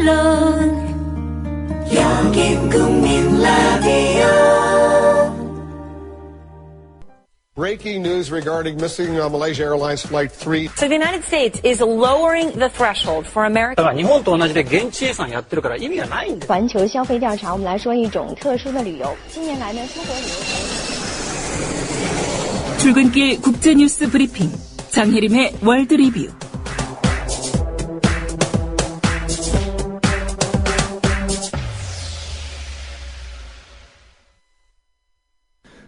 물론 여긴 국민 라디오. Breaking news regarding missing Malaysia Airlines Flight 3. So the United States is lowering the threshold for American. 日本と同じで現地予算やってるから意味がないんだ。环球消费调查，我们来说一种特殊的旅游。近年来呢，出国旅游。 출근길 국제뉴스 브리핑 장혜림의 월드 리뷰.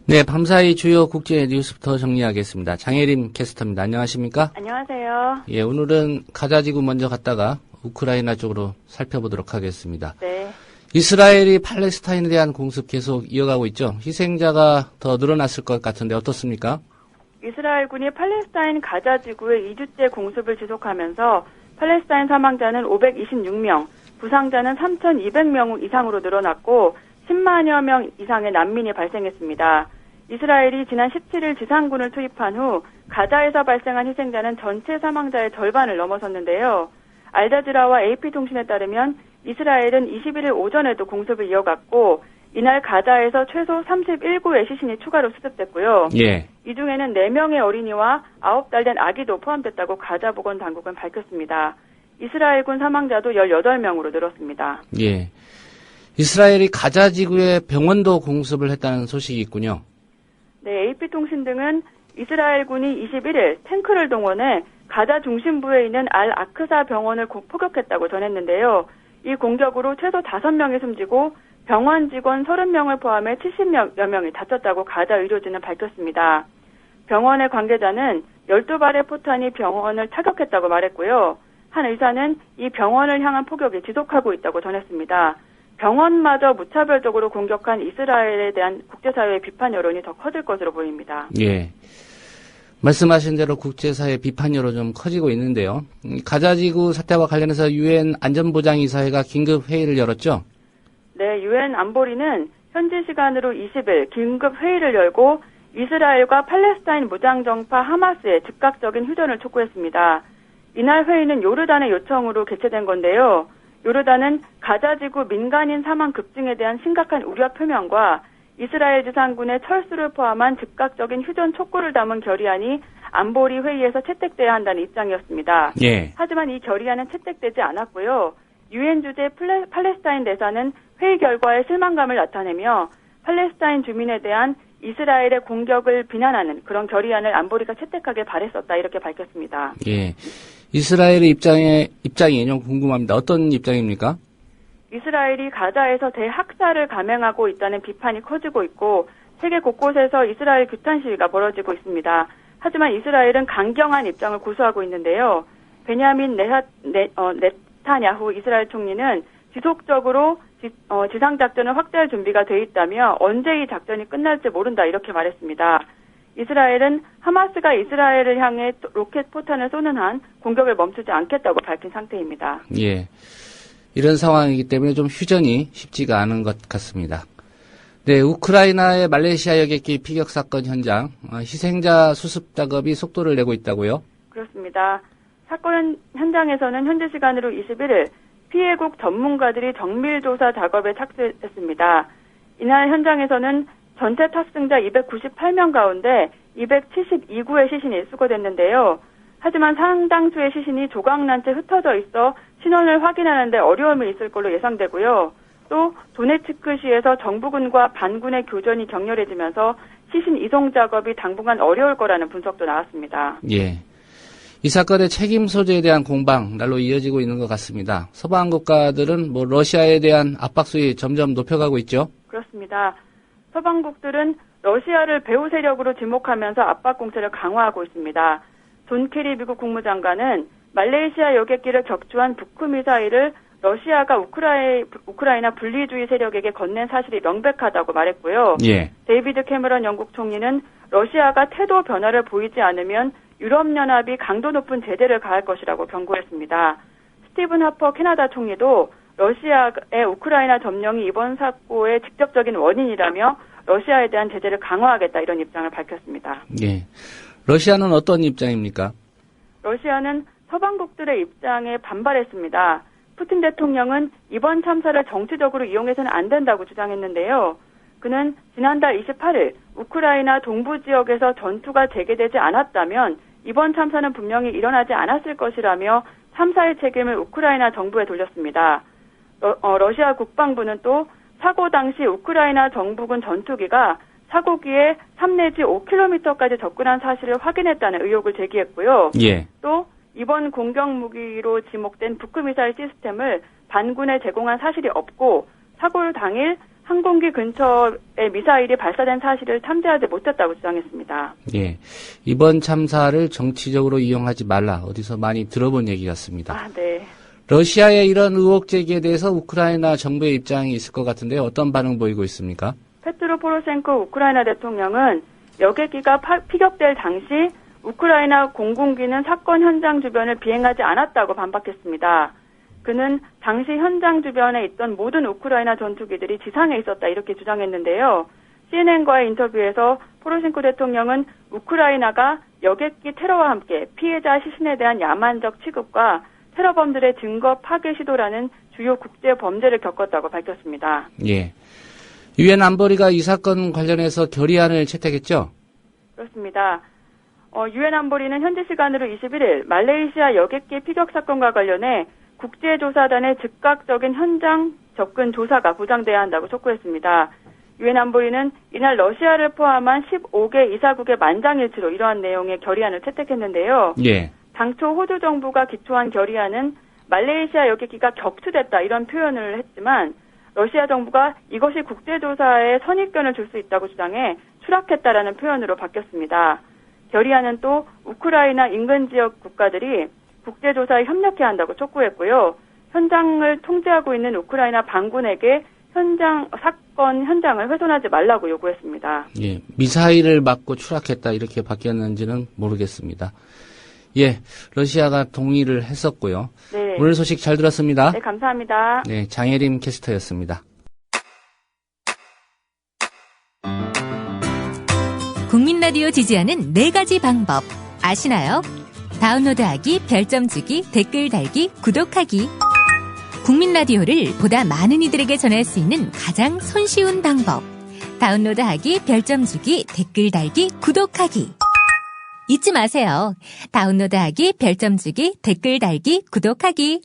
네, 밤사이 주요 국제 뉴스부터 정리하겠습니다. 장혜림 캐스터입니다. 안녕하십니까? 안녕하세요. 예, 오늘은 가자지구 먼저 갔다가 우크라이나 쪽으로 살펴보도록 하겠습니다. 네. 이스라엘이 팔레스타인에 대한 공습 계속 이어가고 있죠. 희생자가 더 늘어났을 것 같은데 어떻습니까? 이스라엘군이 팔레스타인 가자지구의 2주째 공습을 지속하면서 팔레스타인 사망자는 526명, 부상자는 3,200명 이상으로 늘어났고 10만여 명 이상의 난민이 발생했습니다. 이스라엘이 지난 17일 지상군을 투입한 후 가자에서 발생한 희생자는 전체 사망자의 절반을 넘어섰는데요. 알자지라와 AP통신에 따르면 이스라엘은 21일 오전에도 공습을 이어갔고 이날 가자에서 최소 31구의 시신이 추가로 수습됐고요. 예. 이 중에는 4명의 어린이와 9달 된 아기도 포함됐다고 가자 보건당국은 밝혔습니다. 이스라엘군 사망자도 18명으로 늘었습니다. 예. 이스라엘이 가자 지구의 병원도 공습을 했다는 소식이 있군요. 네, AP통신 등은 이스라엘군이 21일 탱크를 동원해 가자 중심부에 있는 알-아크사 병원을 포격했다고 전했는데요. 이 공격으로 최소 5명이 숨지고 병원 직원 30명을 포함해 70여 명이 다쳤다고 가자 의료진은 밝혔습니다. 병원의 관계자는 12발의 포탄이 병원을 타격했다고 말했고요. 한 의사는 이 병원을 향한 폭격이 지속하고 있다고 전했습니다. 병원마저 무차별적으로 공격한 이스라엘에 대한 국제사회의 비판 여론이 더 커질 것으로 보입니다. 예. 말씀하신 대로 국제사회 비판 여론 좀 커지고 있는데요. 가자지구 사태와 관련해서 유엔 안전보장이사회가 긴급 회의를 열었죠? 네, 유엔 안보리는 현지 시간으로 20일 긴급 회의를 열고 이스라엘과 팔레스타인 무장정파 하마스의 즉각적인 휴전을 촉구했습니다. 이날 회의는 요르단의 요청으로 개최된 건데요. 요르단은 가자지구 민간인 사망 급증에 대한 심각한 우려 표명과 이스라엘 지상군의 철수를 포함한 즉각적인 휴전 촉구를 담은 결의안이 안보리 회의에서 채택돼야 한다는 입장이었습니다. 예. 하지만 이 결의안은 채택되지 않았고요. 유엔 주재 팔레스타인 대사는 회의 결과에 실망감을 나타내며 팔레스타인 주민에 대한 이스라엘의 공격을 비난하는 그런 결의안을 안보리가 채택하길 바랬었다 이렇게 밝혔습니다. 예. 이스라엘의 입장이 좀 궁금합니다. 어떤 입장입니까? 이스라엘이 가자에서 대학살을 감행하고 있다는 비판이 커지고 있고 세계 곳곳에서 이스라엘 규탄 시위가 벌어지고 있습니다. 하지만 이스라엘은 강경한 입장을 고수하고 있는데요. 베냐민 네타냐후 이스라엘 총리는 지속적으로 지상작전을 확대할 준비가 돼 있다며 언제 이 작전이 끝날지 모른다 이렇게 말했습니다. 이스라엘은 하마스가 이스라엘을 향해 로켓 포탄을 쏘는 한 공격을 멈추지 않겠다고 밝힌 상태입니다. 예. 이런 상황이기 때문에 좀 휴전이 쉽지가 않은 것 같습니다. 네, 우크라이나의 말레이시아 여객기 피격 사건 현장, 희생자 수습 작업이 속도를 내고 있다고요? 그렇습니다. 사건 현장에서는 현지 시간으로 21일 피해국 전문가들이 정밀조사 작업에 착수했습니다. 이날 현장에서는 전체 탑승자 298명 가운데 272구의 시신이 수거됐는데요. 하지만 상당수의 시신이 조각난 채 흩어져 있어 신원을 확인하는 데 어려움이 있을 걸로 예상되고요. 또 도네츠크시에서 정부군과 반군의 교전이 격렬해지면서 시신 이송 작업이 당분간 어려울 거라는 분석도 나왔습니다. 예. 이 사건의 책임 소재에 대한 공방 날로 이어지고 있는 것 같습니다. 서방 국가들은 러시아에 대한 압박수위 점점 높여가고 있죠? 그렇습니다. 서방국들은 러시아를 배후 세력으로 지목하면서 압박 공세를 강화하고 있습니다. 존 케리 미국 국무장관은 말레이시아 여객기를 격추한 북크 미사일을 러시아가 우크라이나 분리주의 세력에게 건넨 사실이 명백하다고 말했고요. 예. 데이비드 캐머런 영국 총리는 러시아가 태도 변화를 보이지 않으면 유럽연합이 강도 높은 제재를 가할 것이라고 경고했습니다. 스티븐 하퍼 캐나다 총리도 러시아의 우크라이나 점령이 이번 사고의 직접적인 원인이라며 러시아에 대한 제재를 강화하겠다 이런 입장을 밝혔습니다. 예. 러시아는 어떤 입장입니까? 러시아는 서방국들의 입장에 반발했습니다. 푸틴 대통령은 이번 참사를 정치적으로 이용해서는 안 된다고 주장했는데요. 그는 지난달 28일 우크라이나 동부 지역에서 전투가 재개되지 않았다면 이번 참사는 분명히 일어나지 않았을 것이라며 참사의 책임을 우크라이나 정부에 돌렸습니다. 러시아 국방부는 또 사고 당시 우크라이나 정부군 전투기가 사고기에 3 내지 5km까지 접근한 사실을 확인했다는 의혹을 제기했고요. 예. 또 이번 공격 무기로 지목된 북크미사일 시스템을 반군에 제공한 사실이 없고 사고 당일 항공기 근처에 미사일이 발사된 사실을 탐지하지 못했다고 주장했습니다. 예. 이번 참사를 정치적으로 이용하지 말라. 어디서 많이 들어본 얘기 같습니다. 아, 네. 러시아의 이런 의혹 제기에 대해서 우크라이나 정부의 입장이 있을 것 같은데 어떤 반응 보이고 있습니까? 페트로 포로셴코 우크라이나 대통령은 여객기가 피격될 당시 우크라이나 공군기는 사건 현장 주변을 비행하지 않았다고 반박했습니다. 그는 당시 현장 주변에 있던 모든 우크라이나 전투기들이 지상에 있었다 이렇게 주장했는데요. CNN과의 인터뷰에서 포로셴코 대통령은 우크라이나가 여객기 테러와 함께 피해자 시신에 대한 야만적 취급과 테러범들의 증거 파괴 시도라는 주요 국제 범죄를 겪었다고 밝혔습니다. 예. 유엔 안보리가 이 사건 관련해서 결의안을 채택했죠? 그렇습니다. 유엔 안보리는 현지 시간으로 21일 말레이시아 여객기 피격 사건과 관련해 국제조사단의 즉각적인 현장 접근 조사가 보장돼야 한다고 촉구했습니다. 유엔 안보리는 이날 러시아를 포함한 15개 이사국의 만장일치로 이러한 내용의 결의안을 채택했는데요. 예. 당초 호주 정부가 기초한 결의안은 말레이시아 여객기가 격추됐다 이런 표현을 했지만 러시아 정부가 이것이 국제조사에 선입견을 줄 수 있다고 주장해 추락했다라는 표현으로 바뀌었습니다. 결의안은 또 우크라이나 인근 지역 국가들이 국제조사에 협력해야 한다고 촉구했고요. 현장을 통제하고 있는 우크라이나 반군에게 사건 현장을 훼손하지 말라고 요구했습니다. 예, 미사일을 맞고 추락했다 이렇게 바뀌었는지는 모르겠습니다. 예, 러시아가 동의를 했었고요. 네. 오늘 소식 잘 들었습니다. 네, 감사합니다. 네, 장혜림 캐스터였습니다. 국민 라디오 지지하는 4가지 방법 아시나요? 다운로드하기, 별점 주기, 댓글 달기, 구독하기. 국민 라디오를 보다 많은 이들에게 전할 수 있는 가장 손쉬운 방법. 다운로드하기, 별점 주기, 댓글 달기, 구독하기. 잊지 마세요. 다운로드하기, 별점 주기, 댓글 달기, 구독하기.